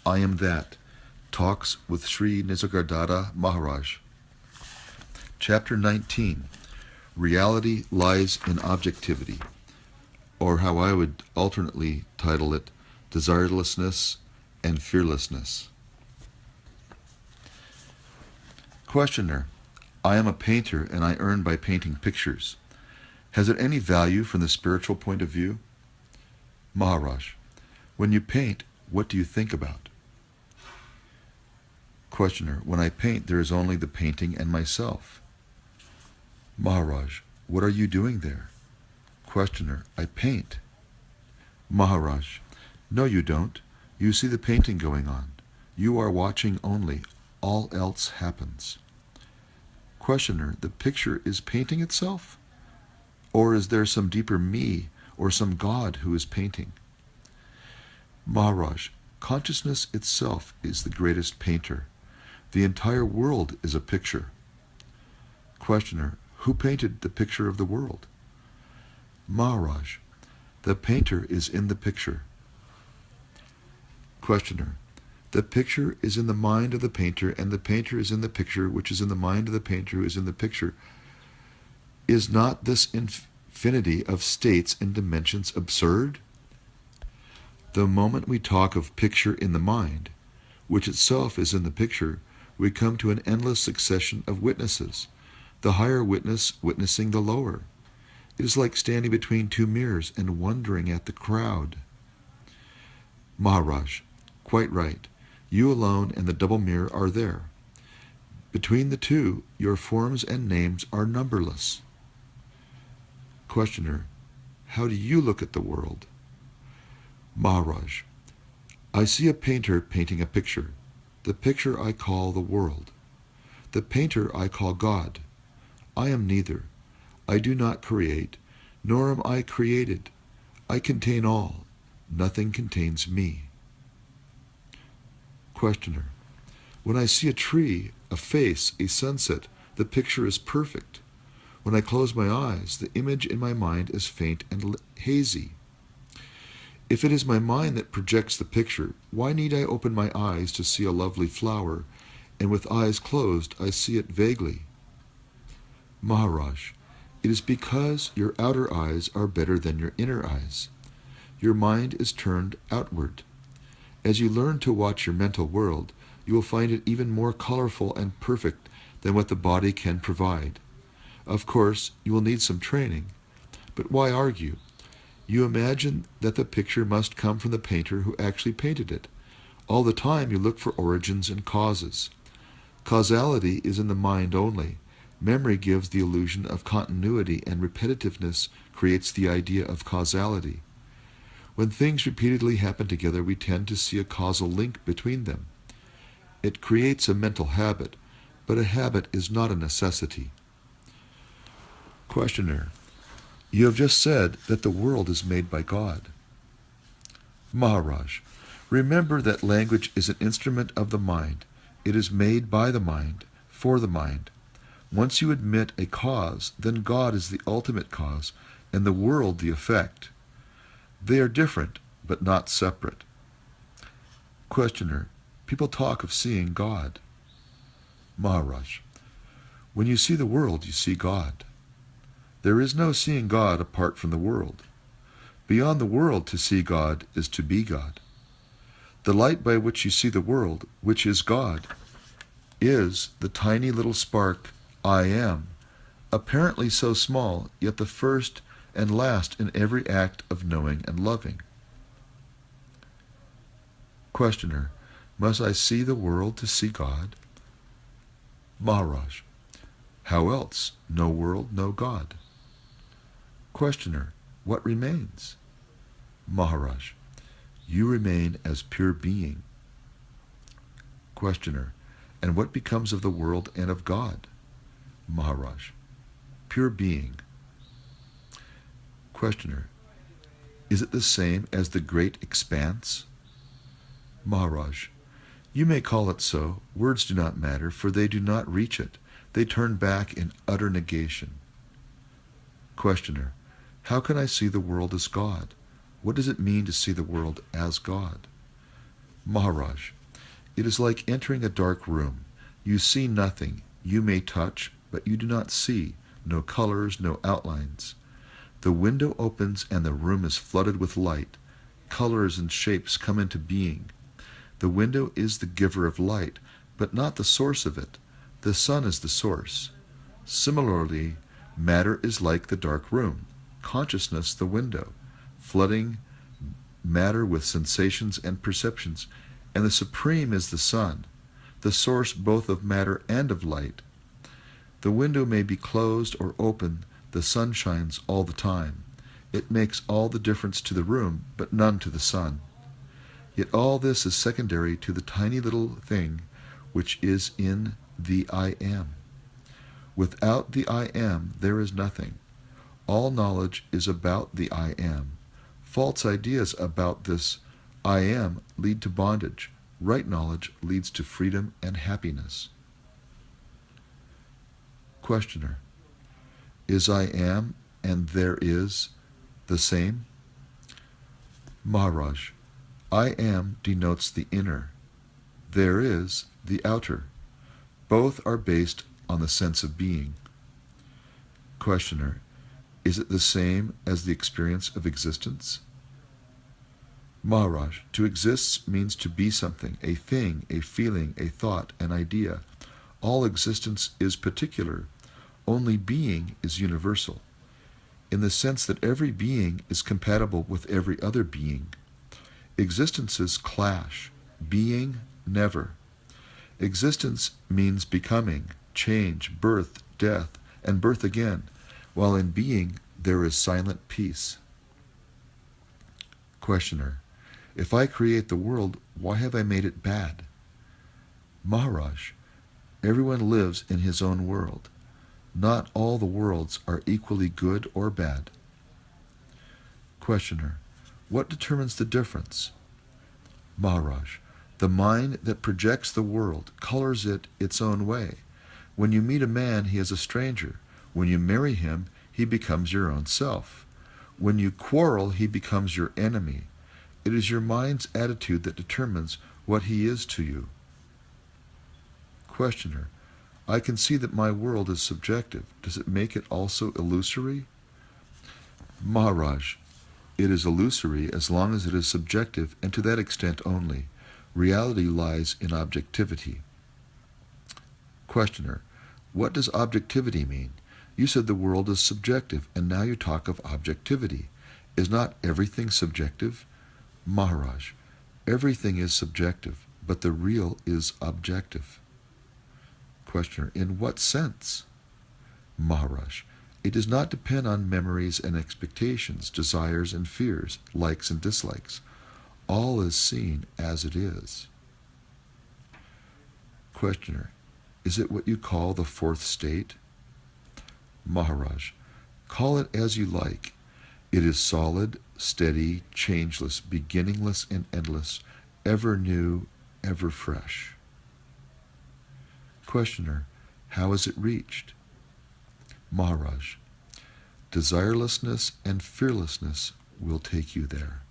I Am That. Talks with Sri Nisargadatta Maharaj. Chapter 19. Reality Lies in Objectivity, or how I would alternately title it, Desirelessness and Fearlessness. Questioner: I am a painter and I earn by painting pictures. Has it any value from the spiritual point of view? Maharaj: when you paint, what do you think about? Questioner: when I paint, there is only the painting and myself. Maharaj: what are you doing there? Questioner: I paint. Maharaj: no, you don't. You see the painting going on. You are watching only. All else happens. Questioner: the picture is painting itself? Or is there some deeper me or some God who is painting? Maharaj: consciousness itself is the greatest painter. The entire world is a picture. Questioner: who painted the picture of the world? Maharaj: the painter is in the picture. Questioner: the picture is in the mind of the painter, and the painter is in the picture, which is in the mind of the painter who is in the picture. Is not this infinity of states and dimensions absurd? The moment we talk of picture in the mind, which itself is in the picture, we come to an endless succession of witnesses, the higher witness witnessing the lower. It is like standing between two mirrors and wondering at the crowd. Maharaj: quite right. You alone and the double mirror are there. Between the two, your forms and names are numberless. Questioner: how do you look at the world? Maharaj: I see a painter painting a picture. The picture I call the world. The painter I call God. I am neither. I do not create, nor am I created. I contain all. Nothing contains me. Questioner: when I see a tree, a face, a sunset, the picture is perfect. When I close my eyes, the image in my mind is faint and hazy. If it is my mind that projects the picture, why need I open my eyes to see a lovely flower, and with eyes closed I see it vaguely? Maharaj: it is because your outer eyes are better than your inner eyes. Your mind is turned outward. As you learn to watch your mental world, you will find it even more colorful and perfect than what the body can provide. Of course, you will need some training, but why argue? You imagine that the picture must come from the painter who actually painted it. All the time you look for origins and causes. Causality is in the mind only. Memory gives the illusion of continuity, and repetitiveness creates the idea of causality. When things repeatedly happen together, we tend to see a causal link between them. It creates a mental habit, but a habit is not a necessity. Questioner: you have just said that the world is made by God. Maharaj: remember that language is an instrument of the mind. It is made by the mind, for the mind. Once you admit a cause, then God is the ultimate cause, and the world the effect. They are different, but not separate. Questioner: people talk of seeing God. Maharaj: when you see the world, you see God. There is no seeing God apart from the world. Beyond the world, to see God is to be God. The light by which you see the world, which is God, is the tiny little spark, I am, apparently so small, yet the first and last in every act of knowing and loving. Questioner: must I see the world to see God? Maharaj: how else? No world, no God. Questioner: what remains? Maharaj: you remain as pure being. Questioner: and what becomes of the world and of God? Maharaj: pure being. Questioner: is it the same as the great expanse? Maharaj: you may call it so. Words do not matter, for they do not reach it. They turn back in utter negation. Questioner: how can I see the world as God? What does it mean to see the world as God? Maharaj, it is like entering a dark room. You see nothing. You may touch, but you do not see. No colors, no outlines. The window opens and the room is flooded with light. Colors and shapes come into being. The window is the giver of light, but not the source of it. The sun is the source. Similarly, matter is like the dark room, consciousness the window, flooding matter with sensations and perceptions, and the supreme is the sun, the source both of matter and of light. The window may be closed or open, the sun shines all the time. It makes all the difference to the room, but none to the sun. Yet all this is secondary to the tiny little thing which is in the I Am. Without the I Am, there is nothing. All knowledge is about the I Am. False ideas about this I Am lead to bondage. Right knowledge leads to freedom and happiness. Questioner, is I Am and there is the same? Maharaj, I Am denotes the inner. There is the outer. Both are based on the sense of being. Questioner, is it the same as the experience of existence? Maharaj, to exist means to be something, a thing, a feeling, a thought, an idea. All existence is particular. Only being is universal, in the sense that every being is compatible with every other being. Existences clash. Being, never. Existence means becoming, change, birth, death, and birth again, while in being there is silent peace. Questioner, if I create the world, why have I made it bad? Maharaj, everyone lives in his own world. Not all the worlds are equally good or bad. Questioner, what determines the difference? Maharaj, the mind that projects the world, colors it its own way. When you meet a man, he is a stranger. When you marry him, he becomes your own self. When you quarrel, he becomes your enemy. It is your mind's attitude that determines what he is to you. Questioner, I can see that my world is subjective. Does it make it also illusory? Maharaj, it is illusory as long as it is subjective, and to that extent only. Reality lies in objectivity. Questioner, what does objectivity mean? You said the world is subjective, and now you talk of objectivity. Is not everything subjective? Maharaj, everything is subjective, but the real is objective. Questioner, in what sense? Maharaj, it does not depend on memories and expectations, desires and fears, likes and dislikes. All is seen as it is. Questioner, is it what you call the fourth state? Maharaj, call it as you like. It is solid, steady, changeless, beginningless and endless, ever new, ever fresh. Questioner, how is it reached? Maharaj, desirelessness and fearlessness will take you there.